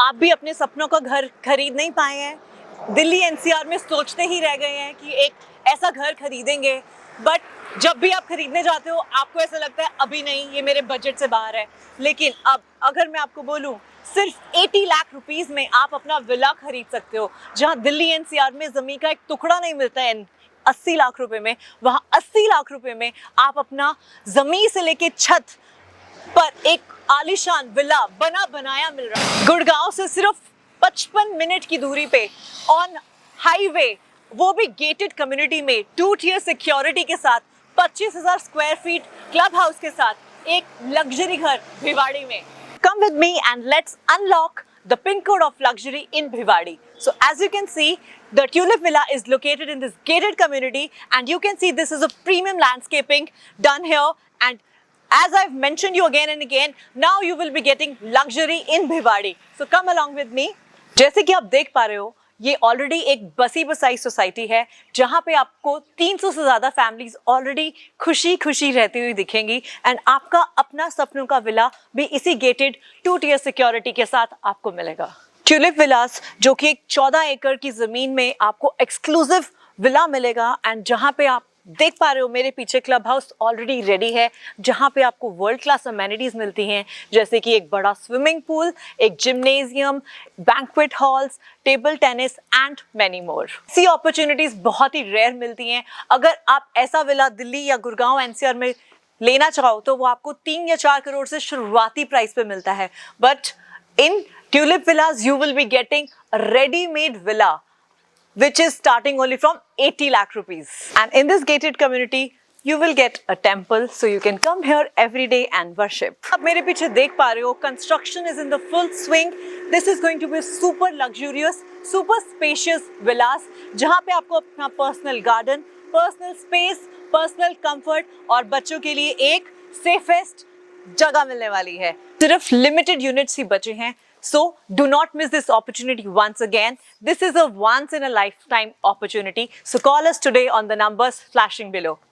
आप भी अपने सपनों का घर खरीद नहीं पाए हैं, दिल्ली एनसीआर में सोचते ही रह गए हैं कि एक ऐसा घर खरीदेंगे, बट जब भी आप खरीदने जाते हो आपको ऐसा लगता है अभी नहीं, ये मेरे बजट से बाहर है। लेकिन अब अगर मैं आपको बोलूं, सिर्फ 80 लाख रुपीस में आप अपना विला खरीद सकते हो, जहां दिल्ली एनसीआर में जमीन का एक टुकड़ा नहीं मिलता है 80 लाख रुपए में, वहां 80 लाख रुपए में आप अपना जमीन से लेके छत पर एक आलीशान विला बना बनाया मिल रहा है। गुड़गांव से सिर्फ 55 मिनट की दूरी पे ऑन हाईवे, वो भी गेटेड कम्युनिटी में 2 tier सिक्योरिटी के साथ 25,000 स्क्वायर फीट क्लब हाउस के साथ एक लग्जरी घर भिवाड़ी में। Come with me and let's unlock the pin code of luxury in Bhiwadi. So as you can see, the Tulip Villa is located in this gated community, and you can see this is a premium landscaping done here. And as I've mentioned you again and again, now you will be getting luxury in Bhiwadi. So come along with me. जैसे कि आप देख पा रहे हो, ये already एक बसी बसाई सोसाइटी है, जहां पे आपको 300 से ज्यादा फैमिलीज ऑलरेडी खुशी खुशी रहती हुई दिखेंगी। एंड आपका अपना सपनों का विला भी इसी गेटेड 2 tier सिक्योरिटी के साथ आपको मिलेगा। ट्यूलिप विलास, जो कि एक 14 एकड़ की जमीन में आपको एक्सक्लूसिव विला मिलेगा, एंड जहां पे आप देख पा रहे हो मेरे पीछे क्लब हाउस ऑलरेडी रेडी है, जहां पे आपको वर्ल्ड क्लास अमेनिटीज मिलती हैं, जैसे कि एक बड़ा स्विमिंग पूल, एक gymnasium, banquet halls, table tennis and many more. सी अपॉर्चुनिटीज बहुत ही रेयर मिलती हैं। अगर आप ऐसा विला दिल्ली या गुड़गांव एनसीआर में लेना चाहो तो वो आपको 3 या 4 करोड़ से शुरुआती प्राइस पे मिलता है, but in tulip Vilas you will be getting ready made villa which is starting only from 80 lakh rupees. And in this gated community, you will get a temple, so you can come here every day and worship. आप मेरे पीछे देख पा रहे हो, construction is in the full swing. This is going to be super luxurious, super spacious villas, जहाँ पे आपको अपना personal garden, personal space, personal comfort और बच्चों के लिए एक safest जगह मिलने वाली है। सिर्फ limited units ही बचे हैं, so do not miss this opportunity once again. This is a once in a lifetime opportunity. So call us today on the numbers flashing below.